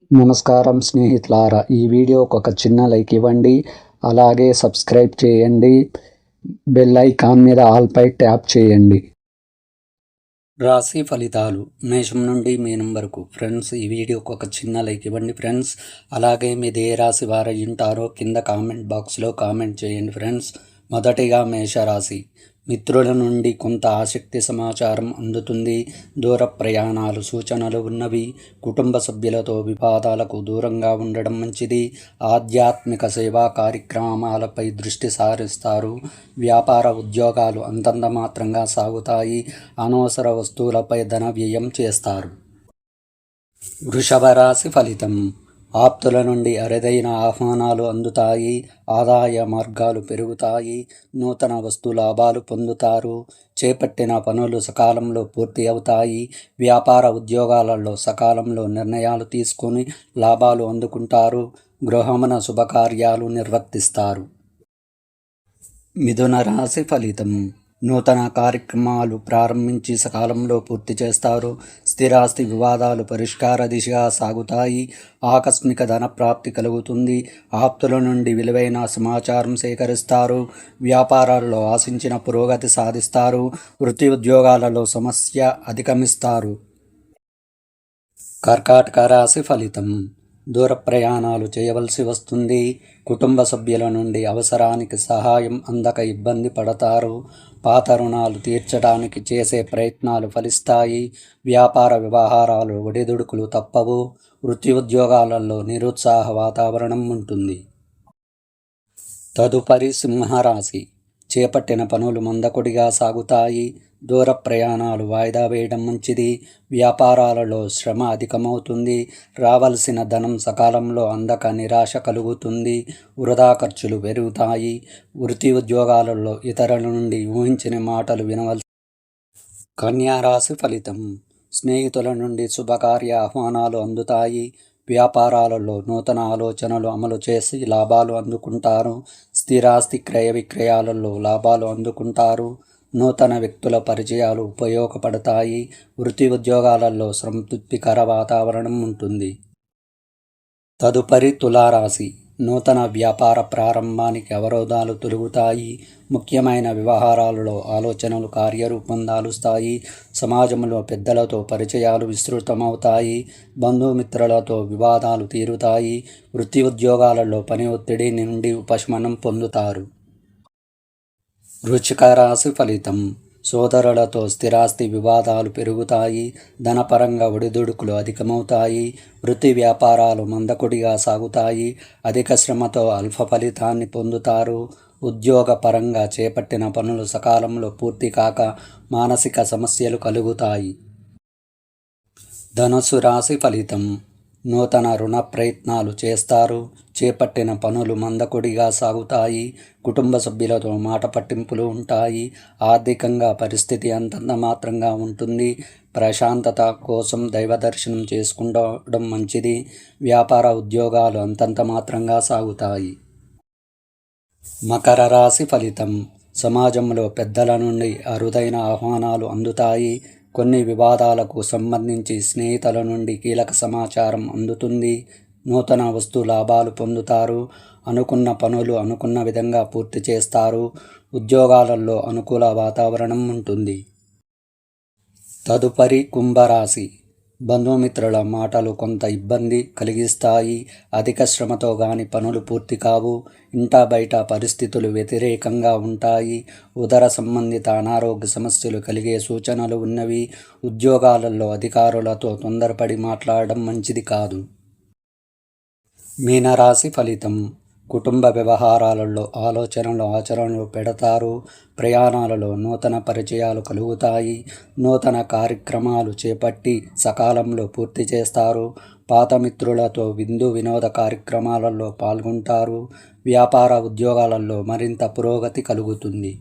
నమస్కారం స్నేహితులారా, ఈ వీడియోకి ఒక చిన్న లైక్ ఇవ్వండి. అలాగే సబ్స్క్రైబ్ చేయండి. బెల్ ఐకాన్ మీద ఆల్పై ట్యాప్ చేయండి. రాశి ఫలితాలు మేషం నుండి మీనం వరకు. ఫ్రెండ్స్, ఈ వీడియోకి ఒక చిన్న లైక్ ఇవ్వండి ఫ్రెండ్స్. అలాగే మీది ఏ రాశి వారు ఉంటారో కింద కామెంట్ బాక్స్లో కామెంట్ చేయండి ఫ్రెండ్స్. మొదటిగా మేషరాశి. మిత్రుల నుండి కొంత ఆసక్తి సమాచారం అందుతుంది. దూర ప్రయాణాలు సూచనలు ఉన్నవి. కుటుంబ సభ్యులతో వివాదాలకు దూరంగా ఉండడం మంచిది. ఆధ్యాత్మిక సేవా కార్యక్రమాలపై దృష్టి సారిస్తారు. వ్యాపార ఉద్యోగాలు అంతంత మాత్రంగా సాగుతాయి. అనవసర వస్తువులపై ధన వ్యయం చేస్తారు. వృషభ రాశి ఫలితం. ఆప్తుల నుండి అరుదైన ఆహ్వానాలు అందుతాయి. ఆదాయ మార్గాలు పెరుగుతాయి. నూతన వస్తు లాభాలు పొందుతారు. చేపట్టిన పనులు సకాలంలో పూర్తి అవుతాయి. వ్యాపార ఉద్యోగాలలో సకాలంలో నిర్ణయాలు తీసుకొని లాభాలు అందుకుంటారు. గృహమున శుభకార్యాలు నిర్వర్తిస్తారు. మిథున రాశి ఫలితం. నూతన కార్యక్రమాలు ప్రారంభించి సకాలంలో పూర్తి చేస్తారు. స్థిరాస్తి వివాదాలు పరిష్కార దిశగా సాగుతాయి. ఆకస్మిక ధన ప్రాప్తి కలుగుతుంది. ఆప్తుల నుండి విలువైన సమాచారం సేకరిస్తారు. వ్యాపారాల్లో ఆశించిన పురోగతి సాధిస్తారు. వృత్తి ఉద్యోగాలలో సమస్య అధిగమిస్తారు. కర్కాటక రాశి ఫలితం. దూర ప్రయాణాలు చేయవలసి వస్తుంది. కుటుంబ సభ్యుల నుండి అవసరానికి సహాయం అందక ఇబ్బంది పడతారు. పాత రుణాలు తీర్చడానికి చేసే ప్రయత్నాలు ఫలిస్తాయి. వ్యాపార వ్యవహారాలు ఒడిదుడుకులు తప్పవు. వృత్తి ఉద్యోగాలలో నిరుత్సాహ వాతావరణం ఉంటుంది. తదుపరి సింహరాశి. చేపట్టిన పనులు మందకొడిగా సాగుతాయి. దూర ప్రయాణాలు వాయిదా వేయడం మంచిది. వ్యాపారాలలో శ్రమ అధికమవుతుంది. రావలసిన ధనం సకాలంలో అందక నిరాశ కలుగుతుంది. వృధా ఖర్చులు పెరుగుతాయి. వృత్తి ఉద్యోగాలలో ఇతరుల నుండి ఊహించిన మాటలు వినవలసి. కన్యా రాశి ఫలితం. స్నేహితుల నుండి శుభకార్య ఆహ్వానాలు అందుతాయి. వ్యాపారాలలో నూతన ఆలోచనలు అమలు చేసి లాభాలు అందుకుంటారు. స్థిరాస్తి క్రయ విక్రయాలలో లాభాలు అందుకుంటారు. నూతన వ్యక్తుల పరిచయాలు ఉపయోగపడతాయి. వృత్తి ఉద్యోగాలలో సంతృప్తికర వాతావరణం ఉంటుంది. తదుపరి తులారాశి. నూతన వ్యాపార ప్రారంభానికి అవరోధాలు తొలగుతాయి. ముఖ్యమైన వ్యవహారాలలో ఆలోచనలు కార్యరూపం దాలుస్తాయి. సమాజంలో పెద్దలతో పరిచయాలు విస్తృతమవుతాయి. బంధుమిత్రులతో వివాదాలు తీరుతాయి. వృత్తి ఉద్యోగాలలో పని ఒత్తిడి నుండి ఉపశమనం పొందుతారు. వృశ్చిక రాశి ఫలితం. సోదరులతో స్థిరాస్తి వివాదాలు పెరుగుతాయి. ధనపరంగా ఒడిదుడుకులు అధికమవుతాయి. వృత్తి వ్యాపారాలు మందకొడిగా సాగుతాయి. అధిక శ్రమతో అల్ప ఫలితాన్ని పొందుతారు. ఉద్యోగ పరంగా చేపట్టిన పనులు సకాలంలో పూర్తి కాక మానసిక సమస్యలు కలుగుతాయి. ధనుసు రాశి ఫలితం. నూతన రుణ ప్రయత్నాలు చేస్తారు. చేపట్టిన పనులు మందకొడిగా సాగుతాయి. కుటుంబ సభ్యులతో మాట పట్టింపులు ఉంటాయి. ఆర్థికంగా పరిస్థితి అంతంత మాత్రంగా ఉంటుంది. ప్రశాంతత కోసం దైవ దర్శనం చేసుకుంటడం మంచిది. వ్యాపార ఉద్యోగాలు అంతంత మాత్రంగా సాగుతాయి. మకర రాశి ఫలితం. సమాజంలో పెద్దల నుండి అరుదైన ఆహ్వానాలు అందుతాయి. కొన్ని వివాదాలకు సంబంధించి స్నేహితుల నుండి కీలక సమాచారం అందుతుంది. నూతన వస్తు లాభాలు పొందుతారు. అనుకున్న పనులు అనుకున్న విధంగా పూర్తి చేస్తారు. ఉద్యోగాలలో అనుకూల వాతావరణం ఉంటుంది. తదుపరి కుంభరాశి. బంధుమిత్రుల మాటలు కొంత ఇబ్బంది కలిగిస్తాయి. అధిక శ్రమతో గాని పనులు పూర్తి కావు. ఇంట బయట పరిస్థితులు వ్యతిరేకంగా ఉంటాయి. ఉదర సంబంధిత అనారోగ్య సమస్యలు కలిగే సూచనలు ఉన్నవి. ఉద్యోగాలలో అధికారులతో తొందరపడి మాట్లాడడం మంచిది కాదు. మీనరాశి ఫలితం. కుటుంబ వ్యవహారాలలో ఆలోచనలు ఆచరణలు పెడతారు. ప్రయాణాలలో నూతన పరిచయాలు కలుగుతాయి. నూతన కార్యక్రమాలు చేపట్టి సకాలంలో పూర్తి చేస్తారు. పాత మిత్రులతో విందు వినోద కార్యక్రమాలలో పాల్గొంటారు. వ్యాపార ఉద్యోగాలలో మరింత పురోగతి కలుగుతుంది.